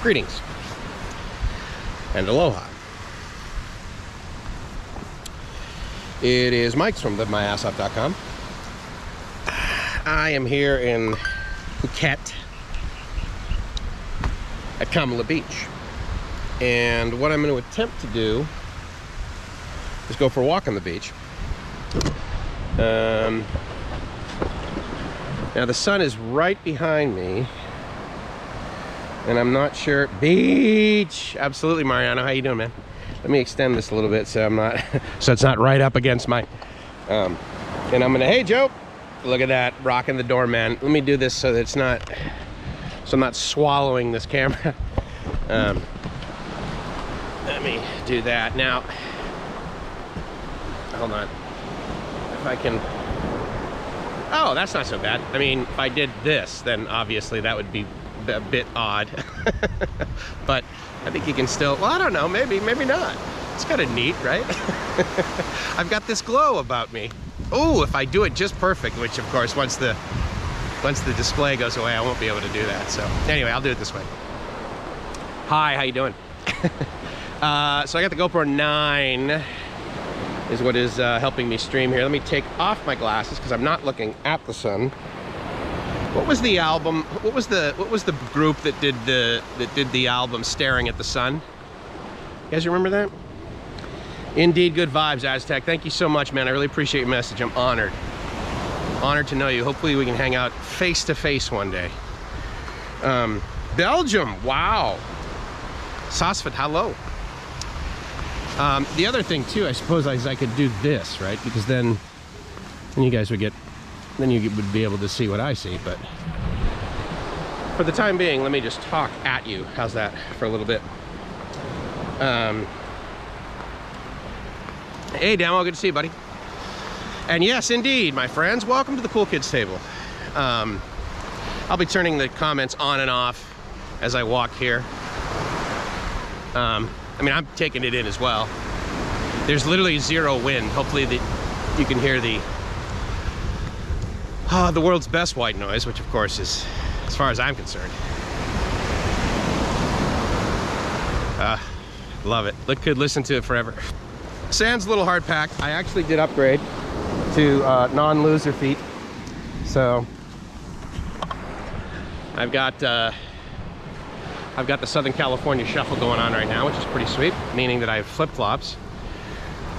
Greetings and aloha. It is Mike from livemyassoff.com. I am here in Phuket at Kamala Beach, and what I'm going to attempt to do is go for a walk on the beach. Now the sun is right behind me, and I'm not sure. Beach, absolutely, Mariano. How you doing, man? Let me extend this a little bit so I'm not, so it's not right up against my. And I'm gonna. Hey, Joe, look at that, rocking the door, man. Let me do this so that it's not, so I'm not swallowing this camera. Let me do that now. Hold on. If I can. Oh, that's not so bad. I mean, if I did this, then obviously that would be a bit odd. But I think you can still, well, I don't know, maybe not. It's kind of neat, right? I've got this glow about me. Oh, if I do it just perfect, which of course once the display goes away, I won't be able to do that. So anyway, I'll do it this way. Hi, how you doing? So I got the GoPro 9 is what is helping me stream here. Let me take off my glasses because I'm not looking at the sun. What was the album? What was the group that did the album Staring at the Sun? You guys remember that? Indeed, good vibes, Aztec. Thank you so much, man. I really appreciate your message. I'm honored. Honored to know you. Hopefully we can hang out face to face one day. Belgium, wow. Sasfat, hello. The other thing too, I suppose, is I could do this, right? Because then you guys would get, then you would be able to see what I see. But for the time being, let me just talk at you. How's that for a little bit? Hey, Damo, good to see you, buddy. And yes, indeed, my friends, welcome to the Cool Kids table. I'll be turning the comments on and off as I walk here. I mean, I'm taking it in as well. There's literally zero wind. Hopefully you can hear the world's best white noise, which of course is, as far as I'm concerned. Love it. Could listen to it forever. Sand's a little hard packed. I actually did upgrade to non-loser feet. So I've got the Southern California shuffle going on right now, which is pretty sweet, meaning that I have flip-flops.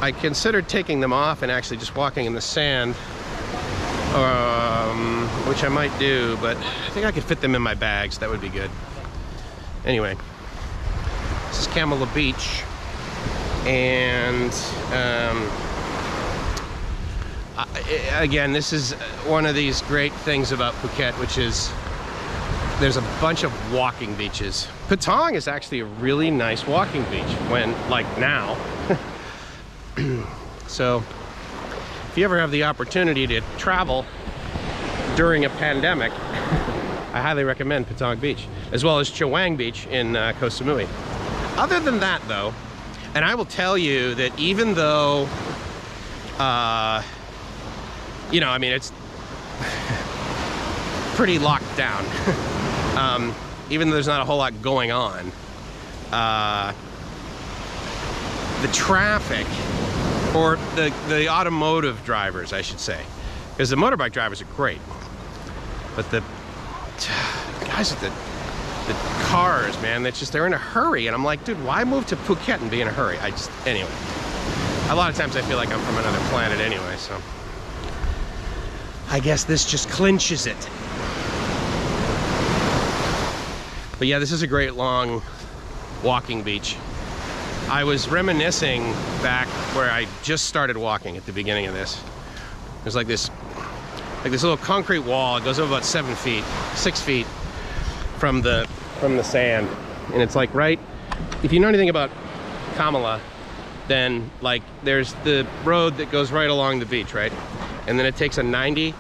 I considered taking them off and actually just walking in the sand, which I might do, but I think I could fit them in my bags. That would be good. Anyway, this is Kamala Beach, and again, this is one of these great things about Phuket, which is there's a bunch of walking beaches. Patong is actually a really nice walking beach when, like now. So if you ever have the opportunity to travel during a pandemic, I highly recommend Patong Beach, as well as Chawang Beach in Koh Samui. Other than that though, and I will tell you that even though, you know, I mean, it's pretty locked down. Even though there's not a whole lot going on, the traffic, or the automotive drivers, I should say, because the motorbike drivers are great, but the guys with the cars, man, they're in a hurry, and I'm like, dude, why move to Phuket and be in a hurry? Anyway, a lot of times I feel like I'm from another planet anyway, so I guess this just clinches it. But yeah, this is a great long walking beach. I was reminiscing back where I just started walking at the beginning of this. There's like this little concrete wall. It goes over about 6 feet from the sand. And it's like right, if you know anything about Kamala, then like there's the road that goes right along the beach, right? And then it takes a 90.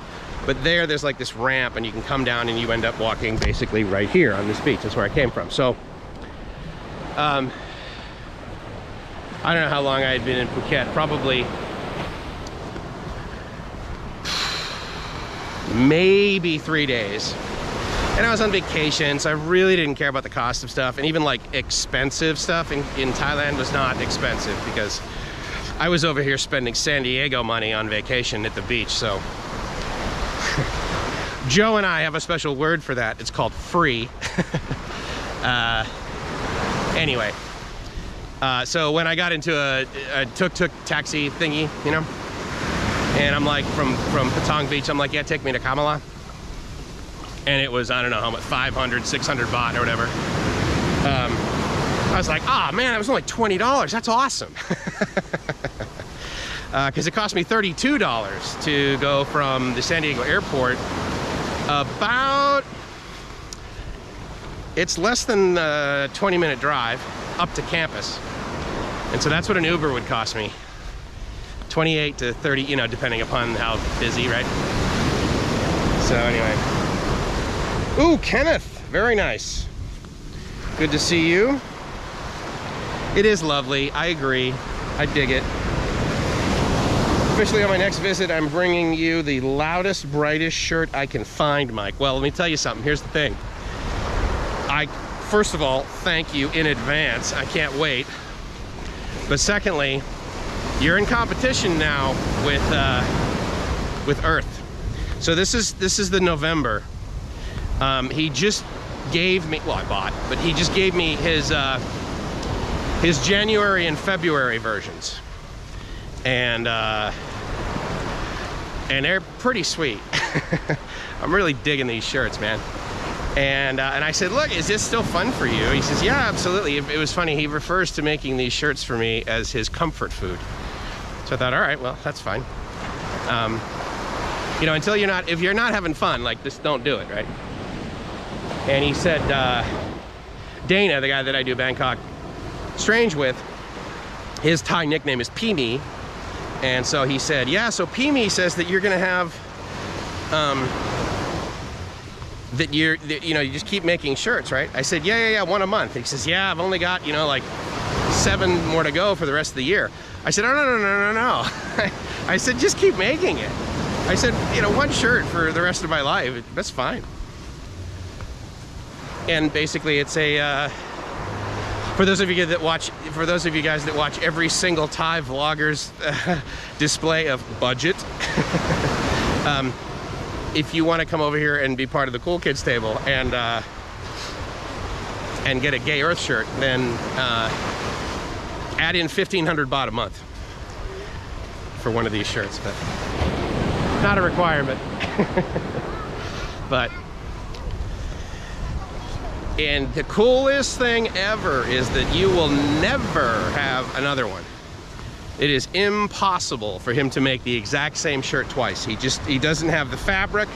But there's like this ramp, and you can come down and you end up walking basically right here on this beach. That's where I came from. So, I don't know how long I had been in Phuket. Probably maybe 3 days. And I was on vacation, so I really didn't care about the cost of stuff. And even like expensive stuff in Thailand was not expensive because I was over here spending San Diego money on vacation at the beach. So Joe and I have a special word for that. It's called free. Anyway, so when I got into a tuk-tuk taxi thingy, you know, and I'm like, from Patong Beach, I'm like, yeah, take me to Kamala. And it was, I don't know how much, 500, 600 baht or whatever. I was like, oh man, it was only $20. That's awesome. Because it cost me $32 to go from the San Diego airport about, it's less than a 20-minute drive up to campus. And so that's what an Uber would cost me. 28 to 30, you know, depending upon how busy, right? So anyway. Ooh, Kenneth, very nice. Good to see you. It is lovely, I agree. I dig it. Officially on my next visit, I'm bringing you the loudest, brightest shirt I can find, Mike. Well, let me tell you something. Here's the thing. First of all, thank you in advance. I can't wait. But secondly, you're in competition now with Earth. So this is the November. He just gave me, well, I bought, but he just gave me his January and February versions, and they're pretty sweet. I'm really digging these shirts, man. And I said, look, is this still fun for you? He says, yeah, absolutely. It was funny. He refers to making these shirts for me as his comfort food. So I thought, all right, well, that's fine. You know, until if you're not having fun, like, just don't do it, right? And he said, Dana, the guy that I do Bangkok Strange with, his Thai nickname is Pimi. And so he said, yeah, so Pimi says that you're gonna have, that you just keep making shirts, right? I said, yeah, one a month. He says, yeah, I've only got, you know, like 7 more to go for the rest of the year. I said, oh, no. I said, just keep making it. I said, you know, 1 shirt for the rest of my life, that's fine. And basically it's a, for those of you guys that watch every single Thai vlogger's display of budget, if you want to come over here and be part of the cool kids table and get a Gay Earth shirt, then add in 1,500 baht a month for one of these shirts, but not a requirement. But and the coolest thing ever is that you will never have another one. It is impossible for him to make the exact same shirt twice. He doesn't have the fabric,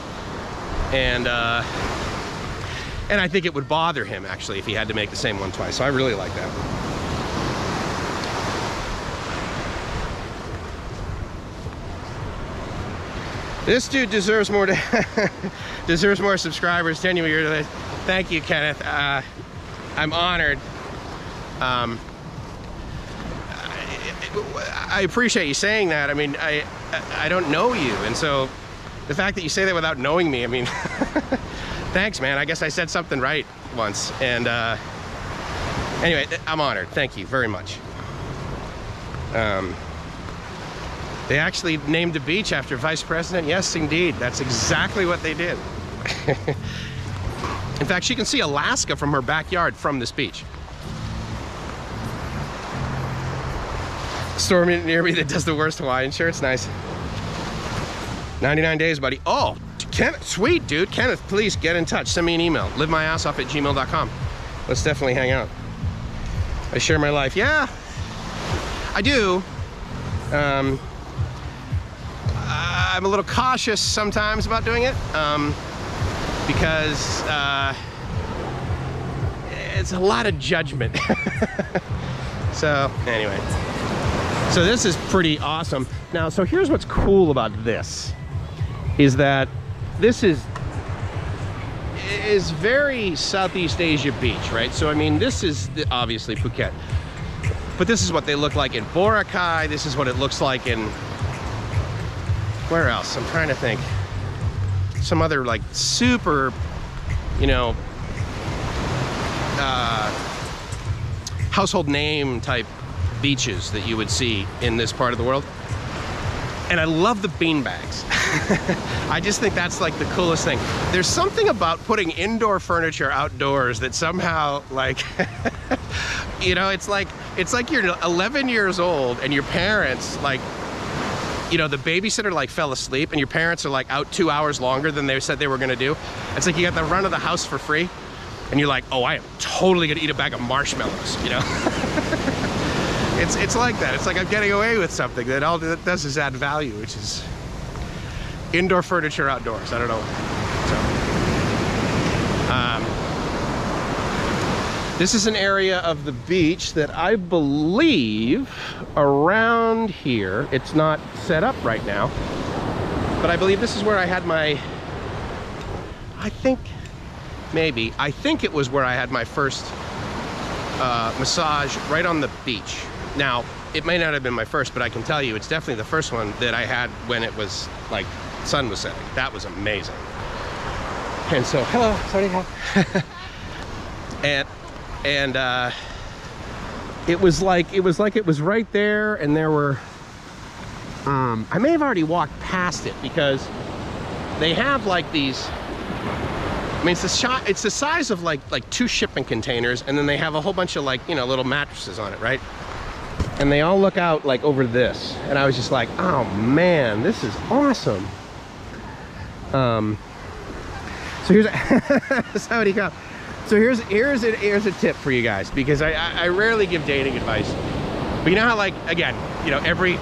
and I think it would bother him actually if he had to make the same one twice. So I really like that. This dude deserves more deserves more subscribers. Genuinely, thank you, Kenneth. I'm honored. I appreciate you saying that. I mean, I don't know you, and so the fact that you say that without knowing me, I mean, thanks, man. I guess I said something right once, and anyway, I'm honored. Thank you very much. They actually named the beach after Vice President. Yes, indeed. That's exactly what they did. In fact, she can see Alaska from her backyard from this beach. Store near me that does the worst Hawaiian shirts. Nice. 99 days, buddy. Oh, Kenneth, sweet, dude. Kenneth, please get in touch. Send me an email. livemyassoff@gmail.com. Let's definitely hang out. I share my life. Yeah, I do. I'm a little cautious sometimes about doing it because it's a lot of judgment. So anyway, so this is pretty awesome. Now, so here's what's cool about this is that this is very Southeast Asia beach, right? So I mean, this is obviously Phuket, but this is what they look like in Boracay. This is what it looks like in, where else? I'm trying to think. Some other like super you know, household name type beaches that you would see in this part of the world. And I love the beanbags. I just think that's like the coolest thing. There's something about putting indoor furniture outdoors that somehow, like, you know, it's like you're 11 years old and your parents, like, you know, the babysitter like fell asleep and your parents are like out 2 hours longer than they said they were gonna do. It's like you got the run of the house for free and you're like, oh, I am totally gonna eat a bag of marshmallows, you know? It's like that. It's like I'm getting away with something that all it does is add value, which is indoor furniture outdoors. I don't know. So, this is an area of the beach that I believe around here, it's not set up right now, but I believe this is where I had my, I think it was where I had my first massage right on the beach. Now, it may not have been my first, but I can tell you it's definitely the first one that I had when it was like sun was setting. That was amazing. And so, hello, sorry. and it was like it was right there, and there were I may have already walked past it because they have like these, I mean, it's the size of like 2 shipping containers, and then they have a whole bunch of like, you know, little mattresses on it, right? And they all look out like over this, and I was just like, oh man, this is awesome. So here's so here's a tip for you guys, because I rarely give dating advice, but you know how, like, again, you know, every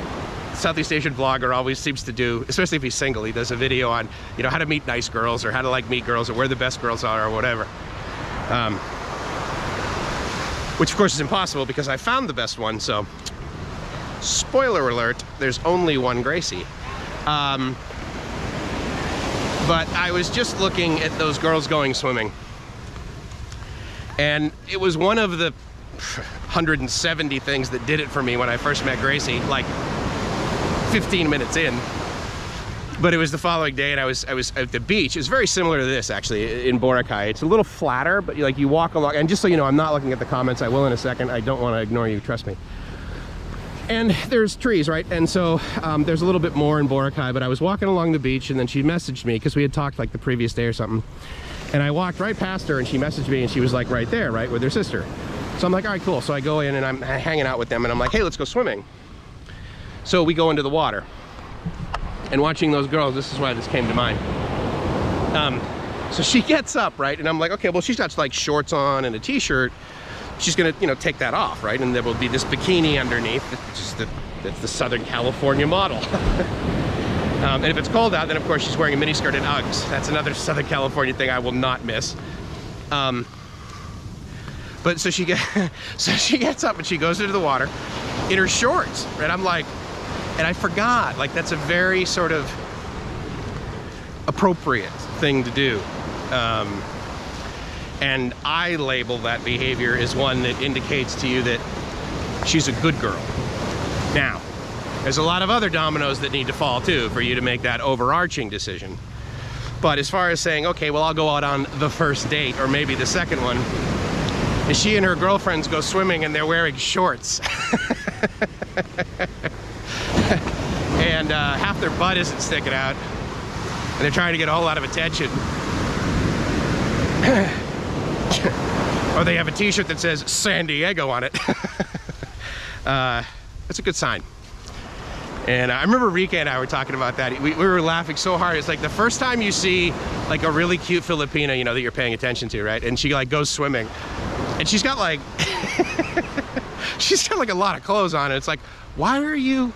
Southeast Asian vlogger always seems to do, especially if he's single, he does a video on, you know, how to meet nice girls, or how to like meet girls, or where the best girls are, or whatever. Which of course is impossible because I found the best one, so spoiler alert, there's only one Gracie. But I was just looking at those girls going swimming, and it was one of the 170 things that did it for me when I first met Gracie, like 15 minutes in. But it was the following day, and I was at the beach. It's very similar to this, actually, in Boracay. It's a little flatter, but like you walk along, and just so you know, I'm not looking at the comments. I will in a second. I don't want to ignore you, trust me. And there's trees, right? And so there's a little bit more in Boracay, but I was walking along the beach, and then she messaged me, because we had talked like the previous day or something. And I walked right past her, and she messaged me, and she was like right there, right, with her sister. So I'm like, all right, cool. So I go in, and I'm hanging out with them, and I'm like, hey, let's go swimming. So we go into the water. And watching those girls, this is why this came to mind. So she gets up, right? And I'm like, okay, well, she's got like shorts on and a t-shirt. She's gonna, you know, take that off, right? And there will be this bikini underneath, which is that's the Southern California model. And if it's cold out, then of course she's wearing a miniskirt and Uggs. That's another Southern California thing I will not miss. But so she gets up and she goes into the water in her shorts, right? I'm like, and I forgot, like, that's a very sort of appropriate thing to do. And I label that behavior as one that indicates to you that she's a good girl. Now, there's a lot of other dominoes that need to fall too for you to make that overarching decision. But as far as saying, okay, well, I'll go out on the first date, or maybe the second one, and she and her girlfriends go swimming and they're wearing shorts. And half their butt isn't sticking out, and they're trying to get a whole lot of attention. Or they have a t-shirt that says San Diego on it. That's a good sign. And I remember Rika and I were talking about that. We were laughing so hard. It's like the first time you see like a really cute Filipina, you know, that you're paying attention to, right? And she like goes swimming, and she's got like she's got like a lot of clothes on, and it's like, why are you?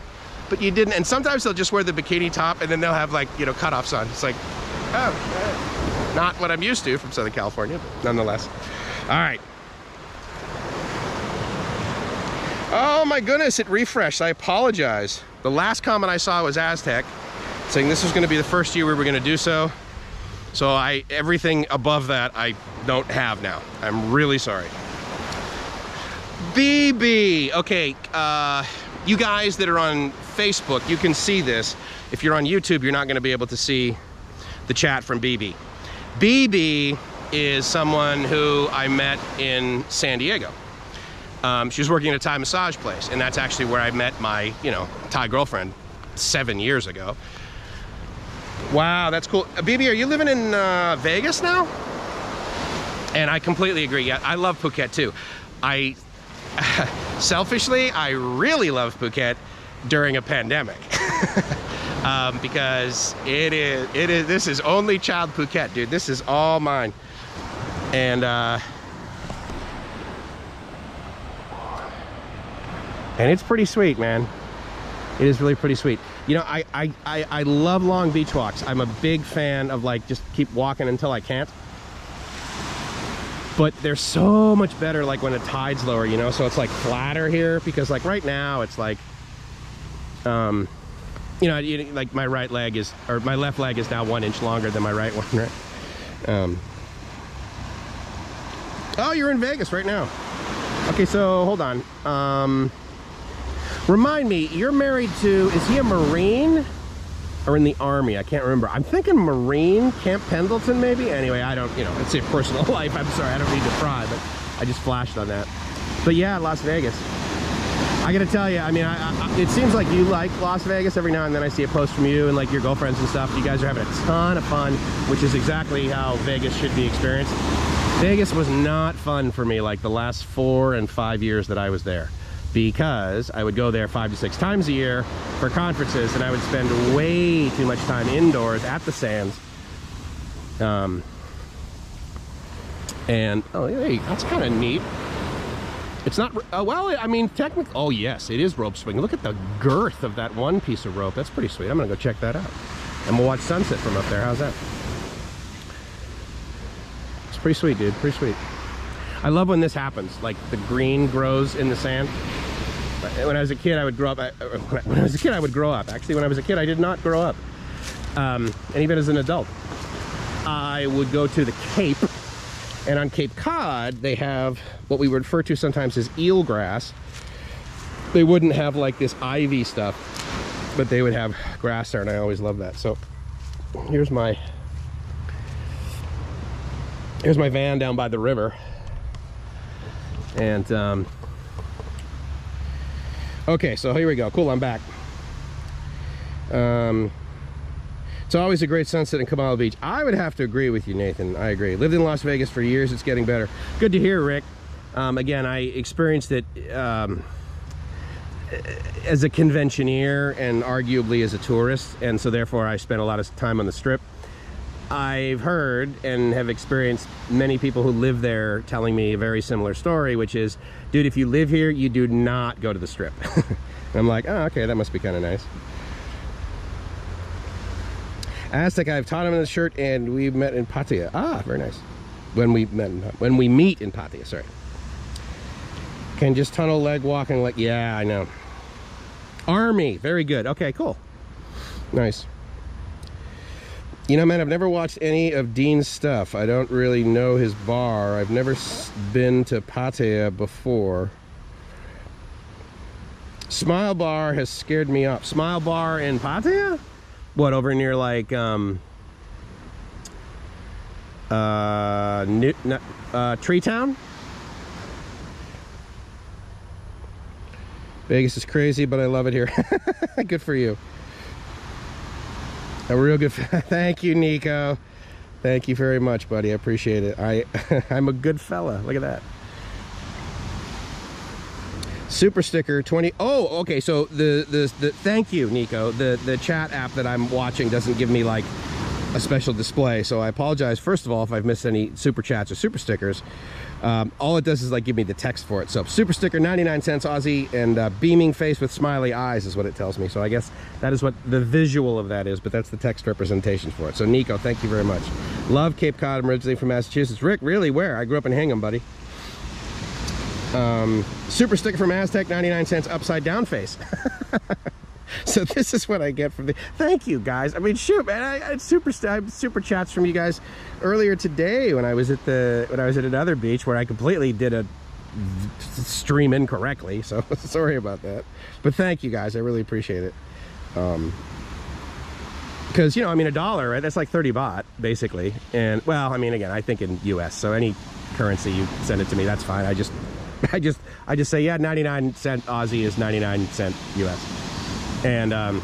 But you didn't. And sometimes they'll just wear the bikini top, and then they'll have like, you know, cutoffs on. It's like, oh, not what I'm used to from Southern California, but nonetheless. All right. Oh my goodness, it refreshed. I apologize. The last comment I saw was Aztec, saying this was going to be the first year we were going to do so. So everything above that I don't have now. I'm really sorry. BB. Okay, you guys that are on Facebook, you can see this. If you're on YouTube, you're not going to be able to see the chat from BB. BB is someone who I met in San Diego. She was working at a Thai massage place, and that's actually where I met my, you know, Thai girlfriend 7 years ago. Wow, that's cool. Bibi, are you living in Vegas now? And I completely agree. Yeah, I love Phuket too. Selfishly, I really love Phuket during a pandemic. Because this is only child Phuket, dude. This is all mine. And it's pretty sweet, man. It is really pretty sweet. You know, I love long beach walks. I'm a big fan of, like, just keep walking until I can't. But they're so much better, like, when the tide's lower, you know? So it's, like, flatter here, because, like, right now it's, like, you know, like, my right leg is, or my left leg is now 1 inch longer than my right one, right? Oh, you're in Vegas right now. Okay, so hold on. Remind me, you're married to, is he a Marine or in the Army? I can't remember. I'm thinking Marine, Camp Pendleton maybe? Anyway, I don't, you know, it's a personal life. I'm sorry, I don't mean to pry, but I just flashed on that. But yeah, Las Vegas. I gotta tell you, I mean, it seems like you like Las Vegas. Every now and then I see a post from you and, like, your girlfriends and stuff. You guys are having a ton of fun, which is exactly how Vegas should be experienced. Vegas was not fun for me, like, the last 4 and 5 years that I was there, because I would go there 5 to 6 times a year for conferences, and I would spend way too much time indoors at the Sands. And oh, hey, that's kind of neat. It's not, well, I mean, technically, oh yes, it is rope swing. Look at the girth of that one piece of rope. That's pretty sweet. I'm gonna go check that out. And we'll watch sunset from up there. How's that? It's pretty sweet, dude, pretty sweet. I love when this happens, like the green grows in the sand. When I was a kid, I would grow up. When I was a kid, I would grow up. Actually, when I was a kid, I did not grow up. And even as an adult, I would go to the Cape. And on Cape Cod, they have what we refer to sometimes as eelgrass. They wouldn't have, like, this ivy stuff, but they would have grass there, and I always love that. So here's my van down by the river. And okay, so here we go. Cool, I'm back. It's always a great sunset in Kamala Beach. I would have to agree with you, Nathan. I agree. Lived in Las Vegas for years. It's getting better. Good to hear, Rick. Again, I experienced it as a conventioneer and arguably as a tourist, and so therefore I spent a lot of time on the Strip. I've heard and have experienced many people who live there telling me a very similar story, which is, dude, if you live here, you do not go to the Strip. And I'm like, oh, okay, that must be kind of nice. Aztec, I've taught him in the shirt, and we met in Pattaya. Ah, very nice. When we meet in Pattaya, sorry. Can just tunnel leg walking, like, yeah, I know. Army, very good. Okay, cool. Nice. You know, man, I've never watched any of Dean's stuff. I don't really know his bar. I've never been to Pattaya before. Smile Bar has scared me up. Smile Bar in Pattaya? What, over near, like, Tree Town? Vegas is crazy, but I love it here. Good for you. A real good, thank you, Nico. Thank you very much, buddy. I appreciate it. I'm a good fella. Look at that. Super sticker 20. Oh, okay. So the thank you, Nico. The chat app that I'm watching doesn't give me, like, a special display, so I apologize first of all if I've missed any super chats or super stickers. All it does is, like, give me the text for it. So super sticker 99 cents Aussie, and beaming face with smiley eyes is what it tells me. So I guess that is what the visual of that is, but that's the text representation for it. So Nico, thank you very much. Love Cape Cod. I'm originally from Massachusetts. Rick, really? Where? I grew up in Hingham, buddy. Super sticker from Aztec, 99 cents upside down face. So this is what I get from the, thank you guys. I mean, shoot, man, I had super chats from you guys earlier today when I was at another beach where I completely did a stream incorrectly, so sorry about that. But thank you guys, I really appreciate it. Because, you know, I mean, $1, right? That's like 30 baht, basically. And, well, I mean, again, I think in US, so any currency you send it to me, that's fine. I just say, yeah, 99 cent Aussie is 99 cent US. And,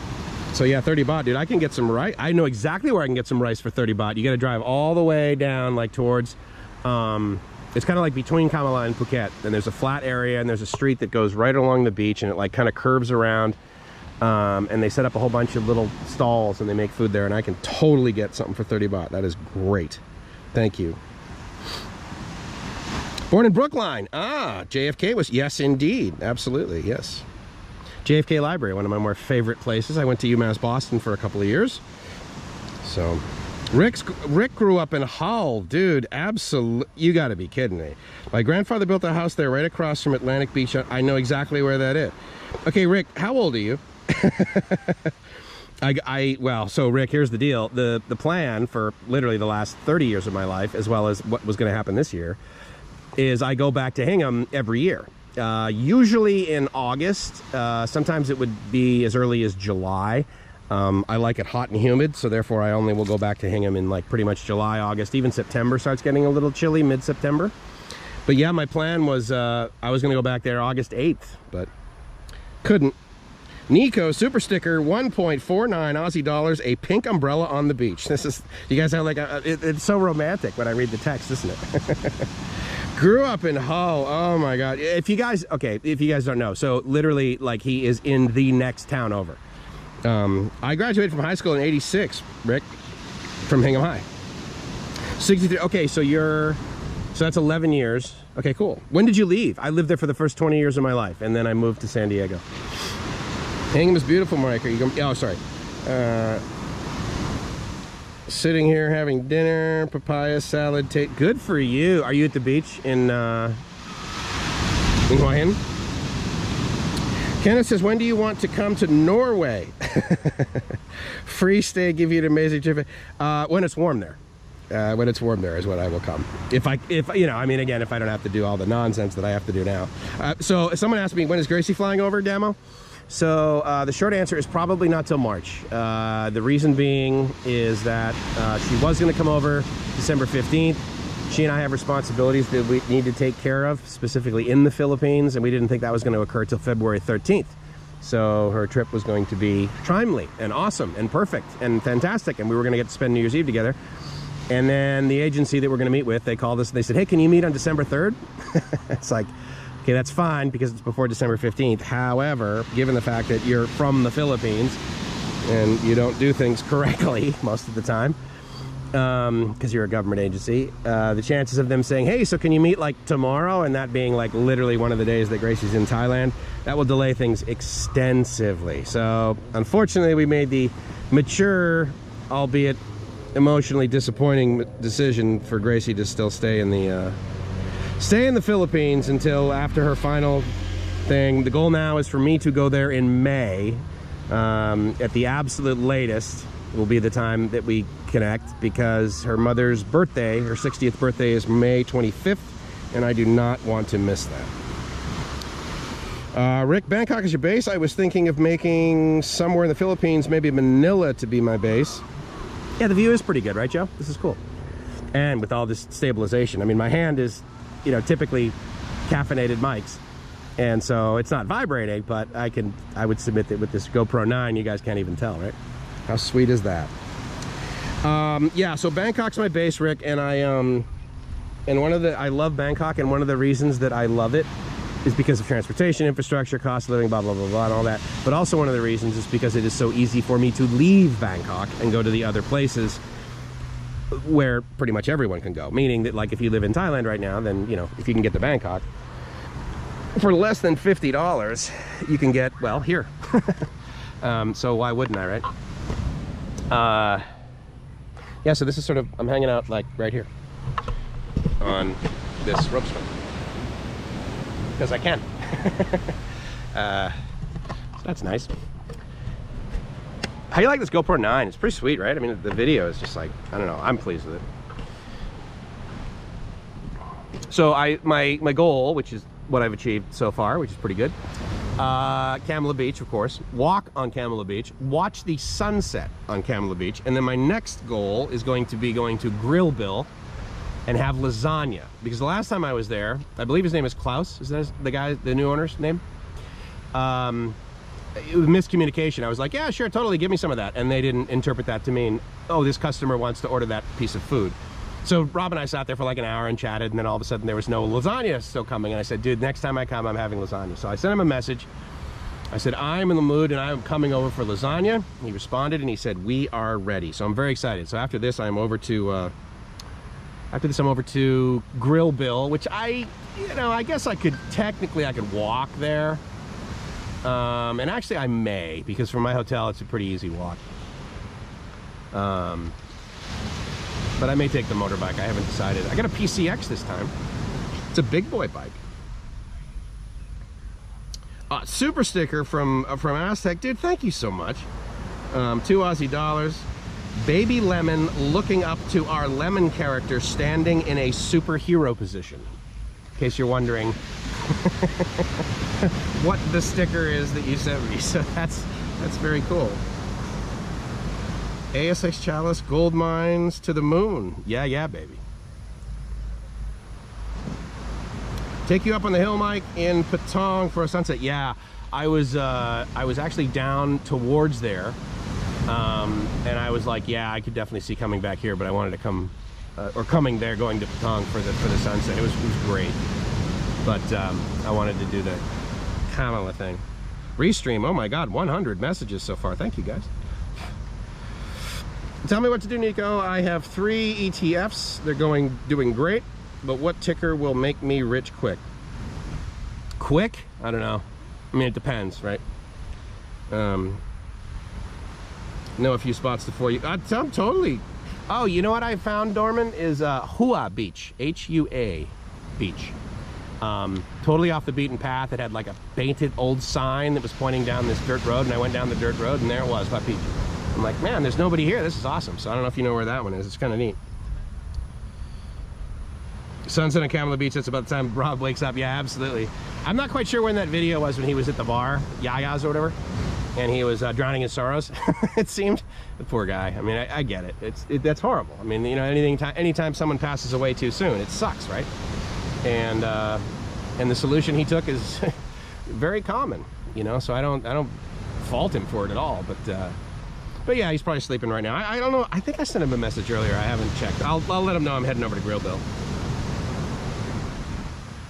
so yeah, 30 baht, dude. I can get some rice. I know exactly where I can get some rice for 30 baht. You got to drive all the way down, like towards, it's kind of like between Kamala and Phuket. And there's a flat area, and there's a street that goes right along the beach, and it like kind of curves around. And they set up a whole bunch of little stalls, and they make food there, and I can totally get something for 30 baht. That is great. Thank you. Born in Brookline. Ah, JFK was, yes, indeed. Absolutely, yes. JFK Library, one of my more favorite places. I went to UMass Boston for a couple of years. So, Rick grew up in Hull. Dude, absolutely. You got to be kidding me. My grandfather built a house there right across from Atlantic Beach. I know exactly where that is. Okay, Rick, how old are you? Well, so Rick, here's the deal. The plan for literally the last 30 years of my life, as well as what was going to happen this year, is I go back to Hingham every year. Usually in August. Sometimes it would be as early as July. I like it hot and humid, so therefore I only will go back to Hingham in like pretty much July, August. Even September starts getting a little chilly, mid-September. But yeah, my plan was I was going to go back there August 8th, but couldn't. Nico, super sticker, 1.49 Aussie dollars, a pink umbrella on the beach. This is, you guys have like, it's so romantic when I read the text, isn't it? Grew up in Hull. Oh my God. If you guys don't know, so literally like he is in the next town over. I graduated from high school in '86, Rick, from Hingham High. 63, okay, so that's 11 years. Okay, cool. When did you leave? I lived there for the first 20 years of my life, and then I moved to San Diego. Hingham is beautiful, Mike. Are you going? Oh, sorry. Sitting here having dinner, papaya salad. Good for you. Are you at the beach in Hawaiian? Kenneth says, when do you want to come to Norway? Free stay, give you an amazing trip. When it's warm there. When it's warm there is when I will come. If you know, I mean, again, if I don't have to do all the nonsense that I have to do now. So someone asked me, when is Gracie flying over, Damo? So the short answer is probably not till March. The reason being is that she was going to come over December 15th. She and I have responsibilities that we need to take care of, specifically in the Philippines, and we didn't think that was going to occur till February 13th. So her trip was going to be timely and awesome and perfect and fantastic, and we were going to get to spend New Year's Eve together. And then the agency that we're going to meet with, they called us and they said, hey, can you meet on December 3rd? It's like, okay, that's fine because it's before December 15th. However, given the fact that you're from the Philippines and you don't do things correctly most of the time, because you're a government agency, the chances of them saying, hey, so can you meet like tomorrow, and that being like literally one of the days that Gracie's in Thailand, that will delay things extensively. So unfortunately, we made the mature, albeit emotionally disappointing decision for Gracie to still stay in the Philippines until after her final thing. The goal now is for me to go there in May. At the absolute latest will be the time that we connect, because her mother's birthday, her 60th birthday, is May 25th, and I do not want to miss that. Rick, Bangkok is your base. I was thinking of making somewhere in the Philippines, maybe Manila, to be my base. Yeah, the view is pretty good, right, Joe? This is cool. And with all this stabilization, I mean, my hand is, you know, typically caffeinated mics, and so it's not vibrating, but I would submit that with this GoPro 9, you guys can't even tell, right? How sweet is that? Yeah, so Bangkok's my base, Rick, and I love Bangkok, and one of the reasons that I love it is because of transportation, infrastructure, cost of living, blah, blah, blah, blah, and all that. But also one of the reasons is because it is so easy for me to leave Bangkok and go to the other places where pretty much everyone can go. Meaning that, like, if you live in Thailand right now, then, you know, if you can get to Bangkok for less than $50, you can get, well, here. So why wouldn't I, right? Yeah, so this is sort of, I'm hanging out, like, right here on this rope swing. Because I can. So that's nice. How do you like this GoPro 9? It's pretty sweet, right? I mean, the video is just like, I don't know, I'm pleased with it. So my goal, which is what I've achieved so far, which is pretty good, Kamala Beach, of course. Walk on Kamala Beach. Watch the sunset on Kamala Beach. And then my next goal is going to be going to Grill Bill and have lasagna. Because the last time I was there, I believe his name is Klaus. Is that the guy, the new owner's name? It was miscommunication. I was like, yeah, sure, totally, give me some of that. And they didn't interpret that to mean, oh, this customer wants to order that piece of food. So Rob and I sat there for like an hour and chatted, and then all of a sudden there was no lasagna still coming. And I said, dude, next time I come, I'm having lasagna. So I sent him a message. I said, I'm in the mood and I'm coming over for lasagna. He responded and he said, we are ready. So I'm very excited. So after this, I'm over to, Grill Bill, which I guess I could walk there. And actually I may, because from my hotel it's a pretty easy walk. But I may take the motorbike. I haven't decided. I got a PCX this time. It's a big boy bike. Super sticker from Aztec. Dude, thank you so much. 2 Aussie dollars. Baby Lemon looking up to our Lemon character standing in a superhero position. In case you're wondering what the sticker is that you sent me. So that's very cool. ASX Chalice, gold mines to the moon. Yeah, baby. Take you up on the hill, Mike, in Patong for a sunset. Yeah, I was actually down towards there, and I was like, yeah, I could definitely see coming back here, but I wanted to come, or coming there, going to Patong for the sunset. It was great. But I wanted to do the Kamala thing. Restream, oh my God, 100 messages so far. Thank you, guys. Tell me what to do, Nico. I have 3 ETFs. They're doing great. But what ticker will make me rich quick? Quick? I don't know. I mean, it depends, right? Know a few spots for you. I'm totally. Oh, you know what I found, Dorman? Is Hua Beach. H-U-A Beach. Totally off the beaten path. It had like a painted old sign that was pointing down this dirt road, and I went down the dirt road, and there it was, Hua Beach. I'm like, man, there's nobody here. This is awesome. So I don't know if you know where that one is. It's kind of neat. Sunset on Kamala Beach. That's about the time Rob wakes up. Yeah, absolutely. I'm not quite sure when that video was, when he was at the bar, Yaya's or whatever, and he was drowning in sorrows. It seemed. The poor guy. I mean, I get it. That's horrible. I mean, you know, anytime someone passes away too soon, it sucks, right? And the solution he took is very common, you know. So I don't fault him for it at all. But yeah, he's probably sleeping right now. I don't know. I think I sent him a message earlier. I haven't checked. I'll let him know I'm heading over to Grill Bill.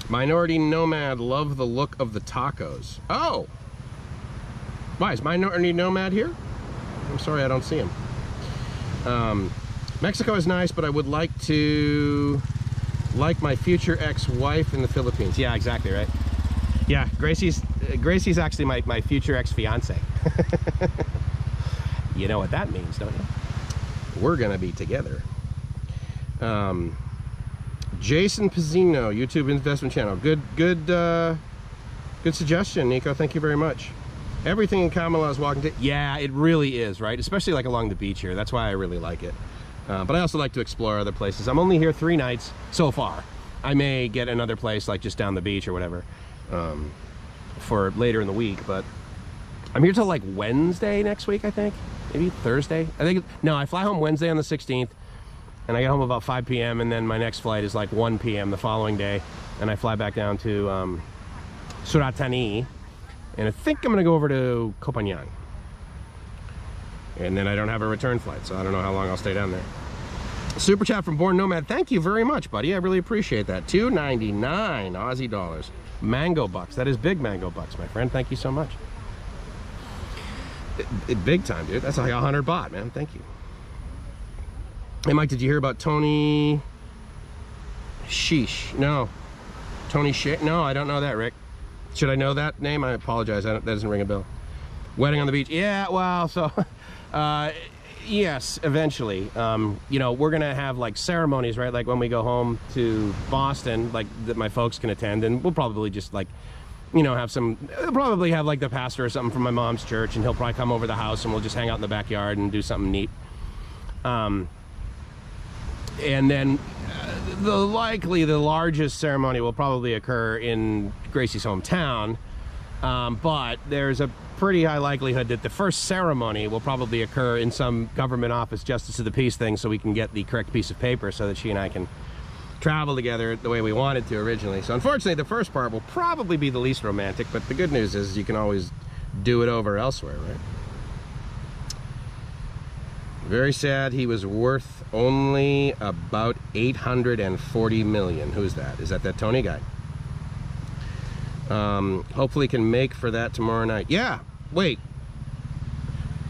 Minority Nomad, love the look of the tacos. Oh! Why, is Minority Nomad here? I'm sorry, I don't see him. Mexico is nice, but I would like to like my future ex-wife in the Philippines. Yeah, exactly, right? Yeah, Gracie's actually my future ex-fiance. You know what that means, don't you? We're gonna be together. Jason Pizzino, YouTube investment channel. Good suggestion, Nico. Thank you very much. Everything in Kamala is walking to. Yeah, it really is, right? Especially like along the beach here. That's why I really like it. But I also like to explore other places. I'm only here 3 nights so far. I may get another place like just down the beach or whatever for later in the week. But I'm here till like Wednesday next week, I think. Maybe Thursday. No, I fly home Wednesday on the 16th. And I get home about 5 p.m. and then my next flight is like 1 p.m. the following day, and I fly back down to Suratani, and I think I'm gonna go over to Koh Phuket, and then I don't have a return flight, so I don't know how long I'll stay down there. Super chat from Born Nomad. Thank you very much, buddy. I really appreciate that. $2.99 Aussie dollars. Mango bucks. That is big mango bucks, my friend. Thank you so much. Big time, dude. That's like 100 baht, man. Thank you. Hey, Mike, did you hear about Tony Sheesh? No. Tony Sheesh? No, I don't know that, Rick. Should I know that name? I apologize. That doesn't ring a bell. Wedding on the beach. Yeah, well, so, yes, eventually. You know, we're going to have, like, ceremonies, right? Like, when we go home to Boston, like, that my folks can attend. And we'll probably just, like, you know, they'll probably have, like, the pastor or something from my mom's church. And he'll probably come over the house and we'll just hang out in the backyard and do something neat. And then the largest ceremony will probably occur in Gracie's hometown, But there's a pretty high likelihood that the first ceremony will probably occur in some government office justice of the peace thing, so we can get the correct piece of paper so that she and I can travel together the way we wanted to originally. So unfortunately, the first part will probably be the least romantic, but the good news is you can always do it over elsewhere, right? Very sad. He was worth only about 840 million. Who's that? Is that Tony guy? Hopefully can make for that tomorrow night. Yeah, wait.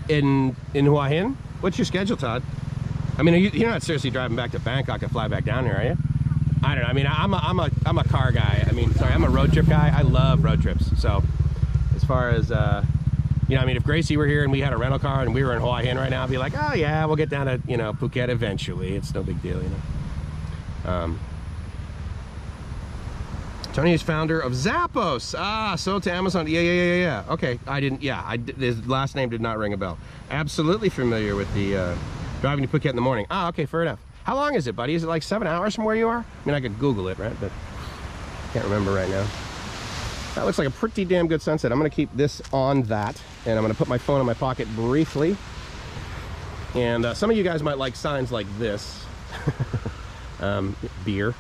In Hua Hin? What's your schedule, Todd? I mean, you're not seriously driving back to Bangkok and fly back down here, are you? I don't know. I mean, I'm a car guy. I mean, sorry, I'm a road trip guy. I love road trips. So, as far as you know, I mean, if Gracie were here and we had a rental car and we were in Hua Hin right now, I'd be like, oh yeah, we'll get down to, you know, Phuket eventually. It's no big deal, you know. Tony is founder of Zappos. Ah, sold to Amazon. Yeah. Okay, his last name did not ring a bell. Absolutely familiar with the driving to Phuket in the morning. Ah, okay, fair enough. How long is it, buddy? Is it like 7 hours from where you are? I mean, I could Google it, right? But can't remember right now. That looks like a pretty damn good sunset. I'm gonna keep this on that, and I'm gonna put my phone in my pocket briefly. And some of you guys might like signs like this. Beer.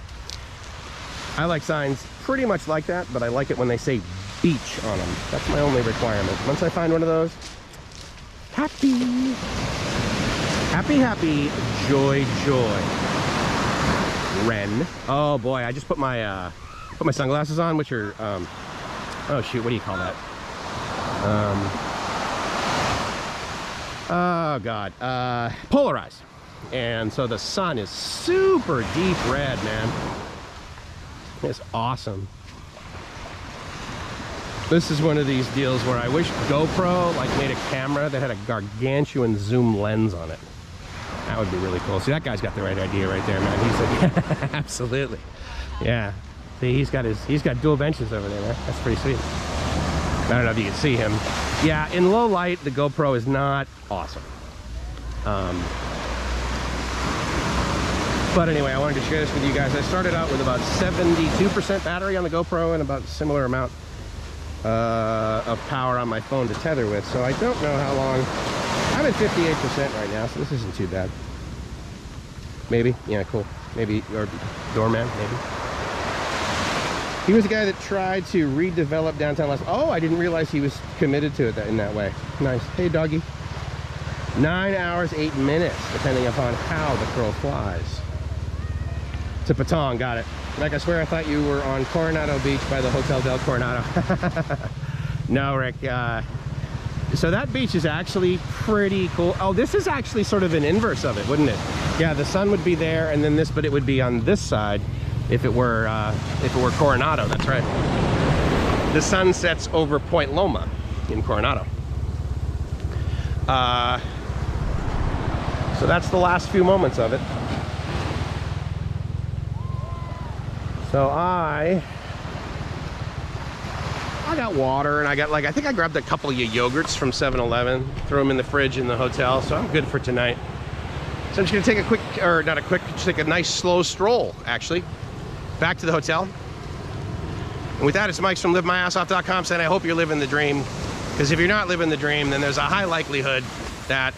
I like signs pretty much like that, but I like it when they say beach on them. That's my only requirement. Once I find one of those, happy, joy. Ren. Oh boy, I just put my sunglasses on, which are oh shoot, what do you call that? Oh god, polarized. And so the sun is super deep red, man. It's awesome. This is one of these deals where I wish GoPro like made a camera that had a gargantuan zoom lens on it. That would be really cool. See, that guy's got the right idea right there, man. He's like, absolutely. Yeah. See, he's got dual benches over there, man. That's pretty sweet. I don't know if you can see him. Yeah, in low light, the GoPro is not awesome. But anyway, I wanted to share this with you guys. I started out with about 72% battery on the GoPro and about a similar amount of power on my phone to tether with. So I don't know how long. I'm at 58% right now, so this isn't too bad. Maybe, yeah, cool. Maybe, or doorman, maybe. He was the guy that tried to redevelop downtown Las. Oh, I didn't realize he was committed to it in that way. Nice. Hey, doggy. 9 hours, 8 minutes, depending upon how the crow flies. To Patong, got it. Like, I swear I thought you were on Coronado Beach by the Hotel del Coronado. No, Rick. So that beach is actually pretty cool. Oh, this is actually sort of an inverse of it, wouldn't it? Yeah, the sun would be there, and then this, but it would be on this side if it were Coronado. That's right. The sun sets over Point Loma in Coronado. So that's the last few moments of it. So I got water, and I got, like, I think I grabbed a couple of yogurts from 7-Eleven, threw them in the fridge in the hotel, so I'm good for tonight. So I'm just gonna take a quick, or not a quick, just take a nice slow stroll, actually, back to the hotel. And with that, it's Mike from LiveMyAssOff.com saying I hope you're living the dream, because if you're not living the dream, then there's a high likelihood that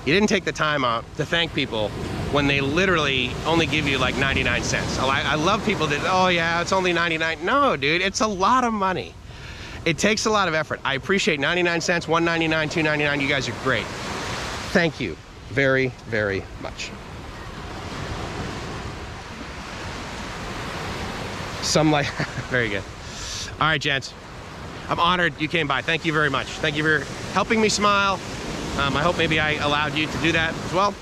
you didn't take the time out to thank people when they literally only give you like 99 cents. I love people that, oh yeah, it's only 99. No, dude, it's a lot of money. It takes a lot of effort. I appreciate 99 cents, $1.99, $2.99. You guys are great. Thank you very, very much. Some like, very good. All right, gents. I'm honored you came by. Thank you very much. Thank you for helping me smile. I hope maybe I allowed you to do that as well.